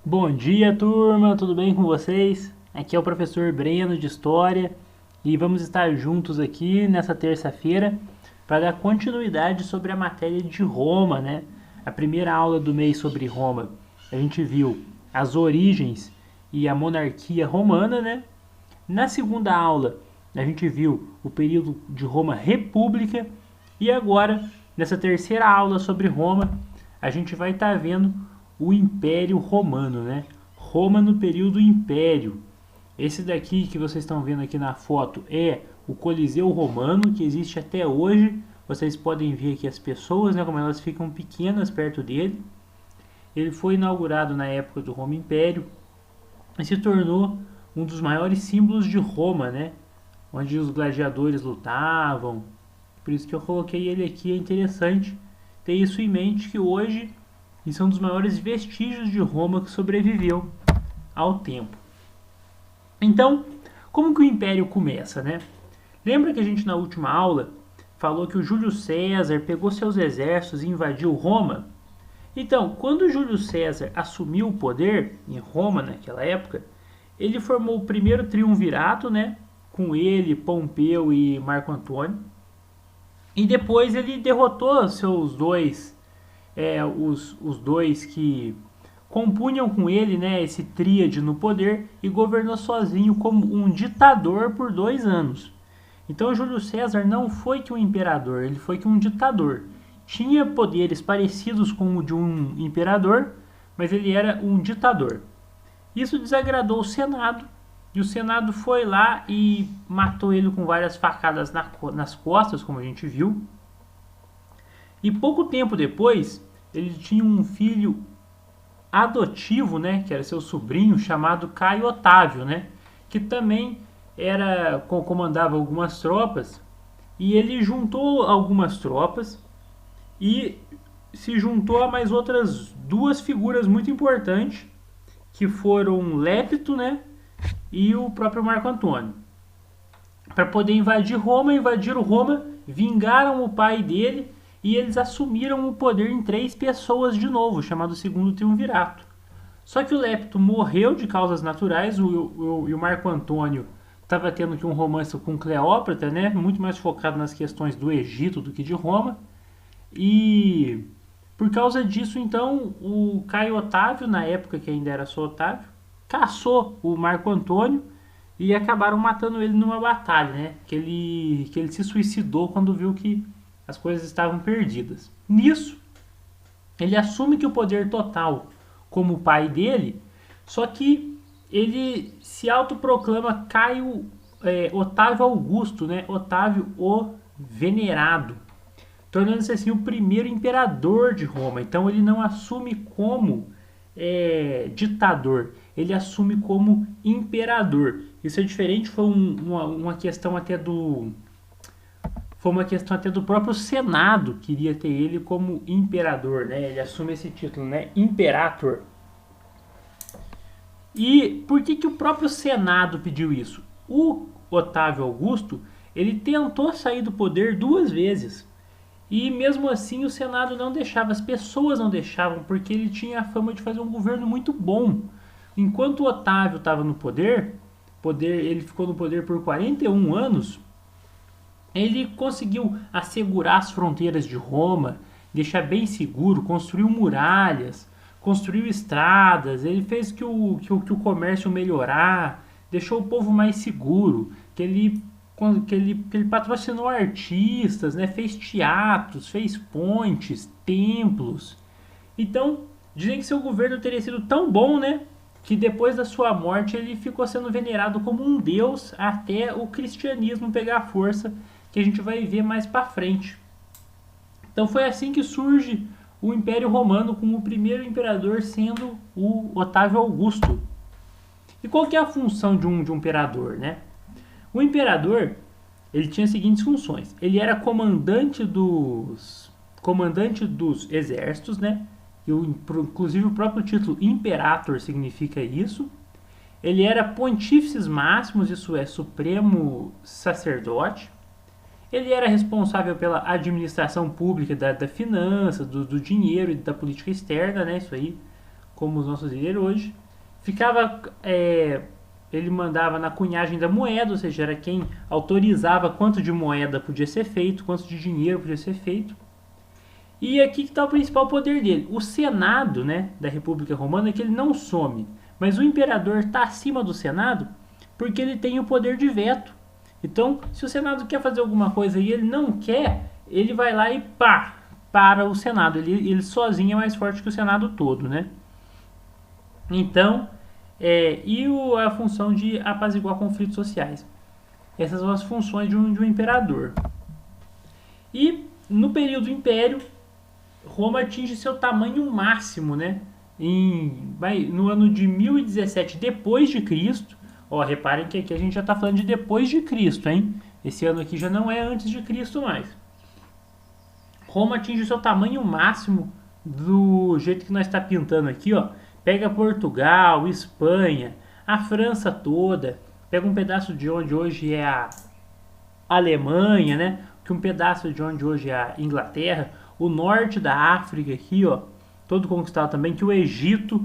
Bom dia, turma, tudo bem com vocês? Aqui é o professor Breno de História e vamos estar juntos aqui nessa terça-feira para dar continuidade sobre a matéria de Roma, né? A primeira aula do mês sobre Roma, a gente viu as origens e a monarquia romana, né? Na segunda aula, a gente viu o período de Roma República e agora, nessa terceira aula sobre Roma, a gente vai estar vendo o Império Romano, né? Roma no período Império. Esse daqui que vocês estão vendo aqui na foto é o Coliseu Romano, que existe até hoje. Vocês podem ver aqui as pessoas, né, como elas ficam pequenas perto dele. Ele foi inaugurado na época do Roma Império e se tornou um dos maiores símbolos de Roma, né? Onde os gladiadores lutavam. Por isso que eu coloquei ele aqui, é interessante ter isso em mente, que hoje isso é um dos maiores vestígios de Roma que sobreviveu ao tempo. Então, como que o Império começa, né? Lembra que a gente na última aula falou que o Júlio César pegou seus exércitos e invadiu Roma? Então, quando Júlio César assumiu o poder em Roma naquela época, ele formou o primeiro triunvirato, né? Com ele, Pompeu e Marco Antônio. E depois ele derrotou seus dois, os dois que compunham com ele, né, esse tríade no poder, e governou sozinho como um ditador por 2 anos. Então Júlio César não foi que um imperador, ele foi que um ditador. Tinha poderes parecidos com o de um imperador, mas ele era um ditador. Isso desagradou o Senado, e o Senado foi lá e matou ele com várias facadas nas costas, como a gente viu. E pouco tempo depois, ele tinha um filho adotivo, né, que era seu sobrinho, chamado Caio Otávio, né, que também comandava algumas tropas, e ele juntou algumas tropas e se juntou a mais outras duas figuras muito importantes, que foram Lépito, né, e o próprio Marco Antônio, para poder invadir Roma. Invadiram Roma, vingaram o pai dele e eles assumiram o poder em 3 pessoas de novo, chamado Segundo Triunvirato. Só que o Lépito morreu de causas naturais, e o Marco Antônio estava tendo aqui um romance com Cleópatra, né, muito mais focado nas questões do Egito do que de Roma. E por causa disso, então, o Caio Otávio, na época que ainda era só Otávio, caçou o Marco Antônio e acabaram matando ele numa batalha, né? Que ele se suicidou quando viu que as coisas estavam perdidas. Nisso, ele assume que o poder total como pai dele, só que ele se autoproclama Otávio Augusto, né? Otávio o Venerado, tornando-se assim o primeiro imperador de Roma. Então ele não assume como ditador, ele assume como imperador. Isso é diferente, uma questão até do foi uma questão até do próprio Senado, que queria ter ele como imperador, né? Ele assume esse título, né? Imperator. E por que que o próprio Senado pediu isso? O Otávio Augusto, ele tentou sair do poder 2 vezes. E mesmo assim o Senado não deixava, as pessoas não deixavam, porque ele tinha a fama de fazer um governo muito bom. Enquanto o Otávio estava no poder, ele ficou no poder por 41 anos, ele conseguiu assegurar as fronteiras de Roma, deixar bem seguro, construiu muralhas, construiu estradas, ele fez que o comércio melhorar, deixou o povo mais seguro, que ele patrocinou artistas, né, fez teatros, fez pontes, templos. Então, dizem que seu governo teria sido tão bom, né, que depois da sua morte ele ficou sendo venerado como um deus até o cristianismo pegar força, que a gente vai ver mais para frente. Então foi assim que surge o Império Romano, com o primeiro imperador sendo o Otávio Augusto. E qual que é a função de um imperador, né? O imperador, ele tinha as seguintes funções. Ele era comandante dos exércitos, né? Inclusive o próprio título Imperator significa isso. Ele era pontífices máximos, isso é, supremo sacerdote. Ele era responsável pela administração pública da finança, do dinheiro e da política externa, né? Isso aí, como os nossos líderes hoje. Ele mandava na cunhagem da moeda, ou seja, era quem autorizava quanto de moeda podia ser feito, quanto de dinheiro podia ser feito. E aqui que está o principal poder dele. O Senado, né, da República Romana, é que ele não some, mas o imperador está acima do Senado porque ele tem o poder de veto. Então, se o Senado quer fazer alguma coisa e ele não quer, ele vai lá e para o Senado. Ele sozinho é mais forte que o Senado todo, né? Então, a função de apaziguar conflitos sociais. Essas são as funções de um imperador. E no período do Império, Roma atinge seu tamanho máximo, né? No ano de 1017 depois de Cristo. Ó, reparem que aqui a gente já está falando de depois de Cristo, hein? Esse ano aqui já não é antes de Cristo mais. Roma atinge seu tamanho máximo do jeito que nós está pintando aqui, ó. Pega Portugal, Espanha, a França toda, pega um pedaço de onde hoje é a Alemanha, né? Que um pedaço de onde hoje é a Inglaterra, o norte da África aqui, ó, todo conquistado também, que o Egito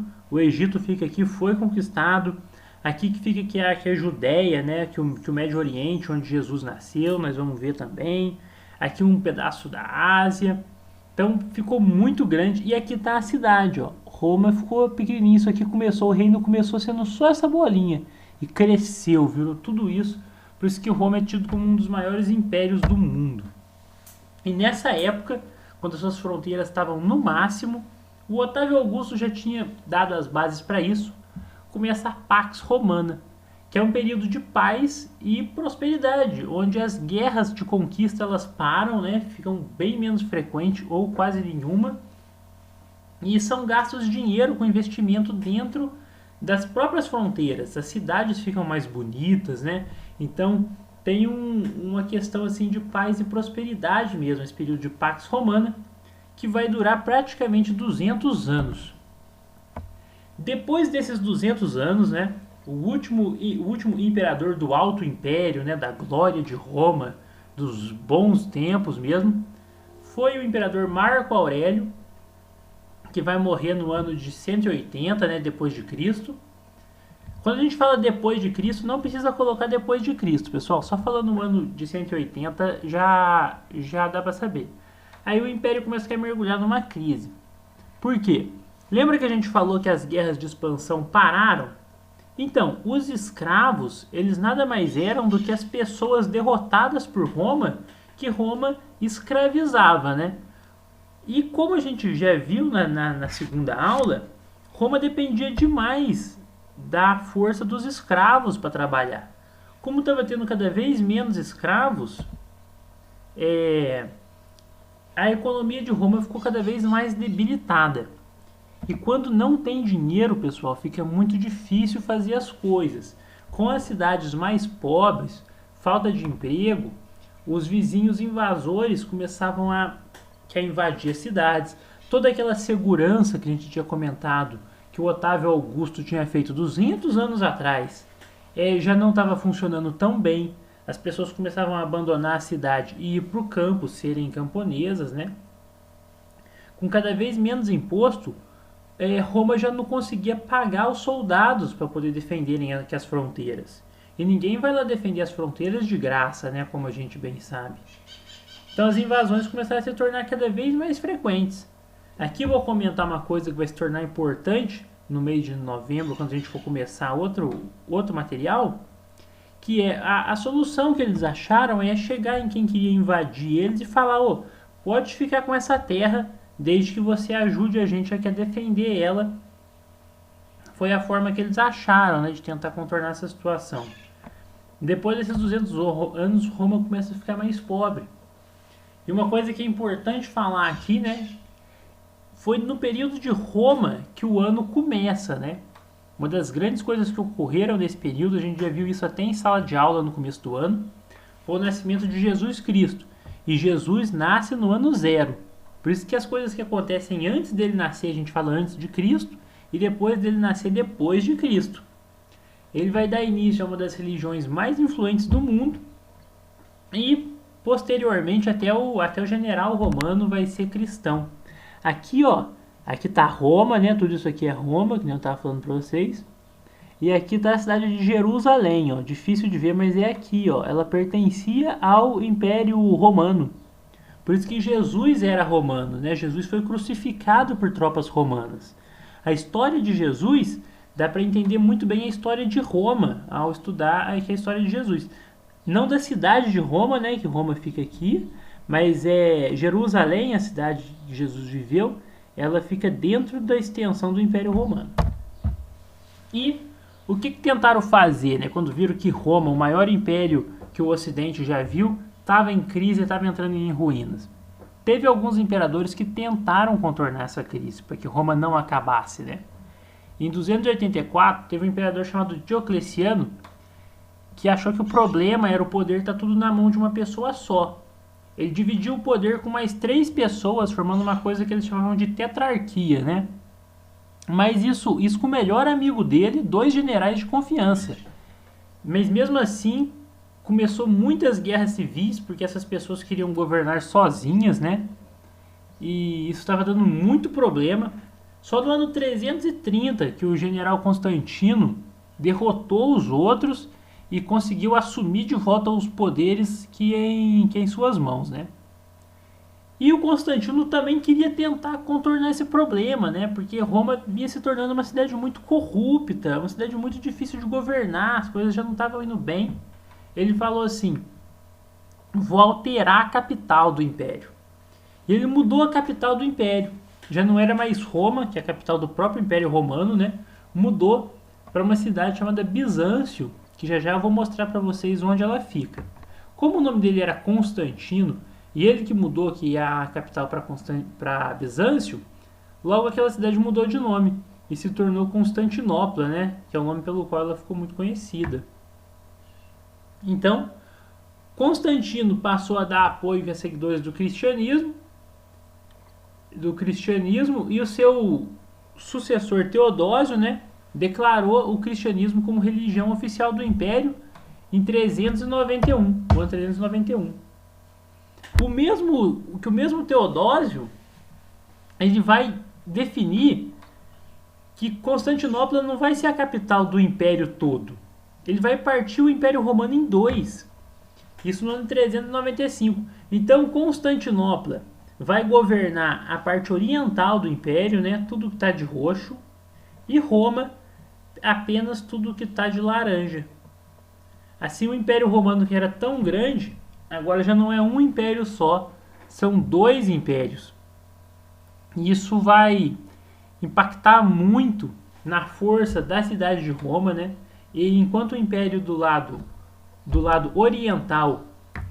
fica aqui, foi conquistado. Aqui que fica que é a Judéia, né? Que o Médio Oriente, onde Jesus nasceu, nós vamos ver também. Aqui um pedaço da Ásia. Então ficou muito grande. E aqui está a cidade, ó. Roma ficou pequenininho. Isso aqui o reino começou sendo só essa bolinha. E cresceu, virou tudo isso. Por isso que Roma é tido como um dos maiores impérios do mundo. E nessa época, quando as suas fronteiras estavam no máximo, o Otávio Augusto já tinha dado as bases para isso. Começa a Pax Romana, que é um período de paz e prosperidade, onde as guerras de conquista elas param, né, ficam bem menos frequentes ou quase nenhuma, e são gastos dinheiro com investimento dentro das próprias fronteiras. As cidades ficam mais bonitas, né? Então tem uma questão assim de paz e prosperidade mesmo, esse período de Pax Romana, que vai durar praticamente 200 anos. Depois desses 200 anos, né, o último imperador do Alto Império, né, da glória de Roma, dos bons tempos mesmo, foi o imperador Marco Aurélio, que vai morrer no ano de 180, né, depois de Cristo. Quando a gente fala depois de Cristo, não precisa colocar depois de Cristo, pessoal. Só falando no ano de 180 já dá para saber. Aí o Império começa a mergulhar numa crise. Por quê? Lembra que a gente falou que as guerras de expansão pararam? Então, os escravos, eles nada mais eram do que as pessoas derrotadas por Roma, que Roma escravizava, né? E como a gente já viu na segunda aula, Roma dependia demais da força dos escravos para trabalhar. Como estava tendo cada vez menos escravos, a economia de Roma ficou cada vez mais debilitada. E quando não tem dinheiro, pessoal, fica muito difícil fazer as coisas. Com as cidades mais pobres, falta de emprego, os vizinhos invasores começavam a invadir as cidades. Toda aquela segurança que a gente tinha comentado, que o Otávio Augusto tinha feito 200 anos atrás, já não estava funcionando tão bem. As pessoas começavam a abandonar a cidade e ir para o campo, serem camponesas, né? Com cada vez menos imposto, Roma já não conseguia pagar os soldados para poder defenderem aqui as fronteiras. E ninguém vai lá defender as fronteiras de graça, né, como a gente bem sabe. Então as invasões começaram a se tornar cada vez mais frequentes. Aqui eu vou comentar uma coisa que vai se tornar importante no mês de novembro, quando a gente for começar outro material, que é a solução que eles acharam é chegar em quem queria invadir eles e falar, pode ficar com essa terra, desde que você ajude a gente a defender ela. Foi a forma que eles acharam, né, de tentar contornar essa situação. Depois desses 200 anos, Roma começa a ficar mais pobre. E uma coisa que é importante falar aqui, né, foi no período de Roma que o ano começa, né? Uma das grandes coisas que ocorreram nesse período, a gente já viu isso até em sala de aula no começo do ano, foi o nascimento de Jesus Cristo. E Jesus nasce no ano 0. Por isso que as coisas que acontecem antes dele nascer, a gente fala antes de Cristo, e depois dele nascer depois de Cristo. Ele vai dar início a uma das religiões mais influentes do mundo, e posteriormente até o general romano vai ser cristão. Aqui, Aqui está Roma, né? Tudo isso aqui é Roma, que nem eu estava falando para vocês. E aqui está a cidade de Jerusalém, ó. Difícil de ver, mas é aqui, ó. Ela pertencia ao Império Romano. Por isso que Jesus era romano, né? Jesus foi crucificado por tropas romanas. A história de Jesus dá para entender muito bem a história de Roma ao estudar a história de Jesus. Não da cidade de Roma, né? Que Roma fica aqui, mas Jerusalém, a cidade que Jesus viveu, ela fica dentro da extensão do Império Romano. E o que tentaram fazer, né? Quando viram que Roma, o maior império que o Ocidente já viu, estava em crise, estava entrando em ruínas. Teve alguns imperadores que tentaram contornar essa crise, para que Roma não acabasse, né? Em 284, teve um imperador chamado Diocleciano, que achou que o problema era o poder estar tudo na mão de uma pessoa só. Ele dividiu o poder com mais 3 pessoas, formando uma coisa que eles chamavam de tetrarquia, né? Mas isso com o melhor amigo dele, 2 generais de confiança. Mas mesmo assim, começou muitas guerras civis, porque essas pessoas queriam governar sozinhas, né? E isso estava dando muito problema. Só no ano 330 que o general Constantino derrotou os outros e conseguiu assumir de volta os poderes que em suas mãos, né? E o Constantino também queria tentar contornar esse problema, né? Porque Roma vinha se tornando uma cidade muito corrupta, uma cidade muito difícil de governar, as coisas já não estavam indo bem. Ele falou assim: vou alterar a capital do império. E ele mudou a capital do império. Já não era mais Roma, que é a capital do próprio Império Romano, né? Mudou para uma cidade chamada Bizâncio, que já eu vou mostrar para vocês onde ela fica. Como o nome dele era Constantino, e ele que mudou aqui a capital para Bizâncio, logo aquela cidade mudou de nome e se tornou Constantinopla, né? Que é o nome pelo qual ela ficou muito conhecida. Então, Constantino passou a dar apoio a seguidores do cristianismo e o seu sucessor Teodósio, né, declarou o cristianismo como religião oficial do império em 391, o ano 391. O mesmo Teodósio, ele vai definir que Constantinopla não vai ser a capital do império todo. Ele vai partir o Império Romano em 2. Isso no ano 395. Então Constantinopla vai governar a parte oriental do império, né, tudo que está de roxo, e Roma apenas tudo que está de laranja. Assim, o Império Romano, que era tão grande, agora já não é um império só, são 2 impérios. E isso vai impactar muito na força da cidade de Roma, né? E enquanto o império do lado oriental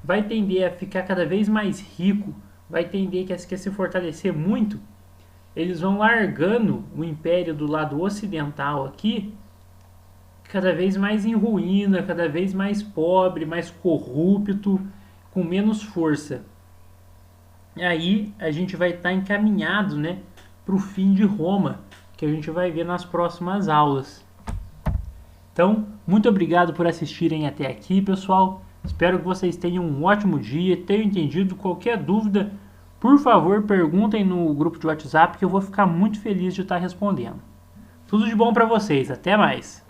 vai tender a ficar cada vez mais rico, vai tender a se fortalecer muito, eles vão largando o império do lado ocidental aqui, cada vez mais em ruína, cada vez mais pobre, mais corrupto, com menos força. E aí a gente vai estar encaminhado, né, para o fim de Roma, que a gente vai ver nas próximas aulas. Então, muito obrigado por assistirem até aqui, pessoal. Espero que vocês tenham um ótimo dia, tenham entendido. Qualquer dúvida, por favor, perguntem no grupo de WhatsApp que eu vou ficar muito feliz de estar respondendo. Tudo de bom para vocês, até mais!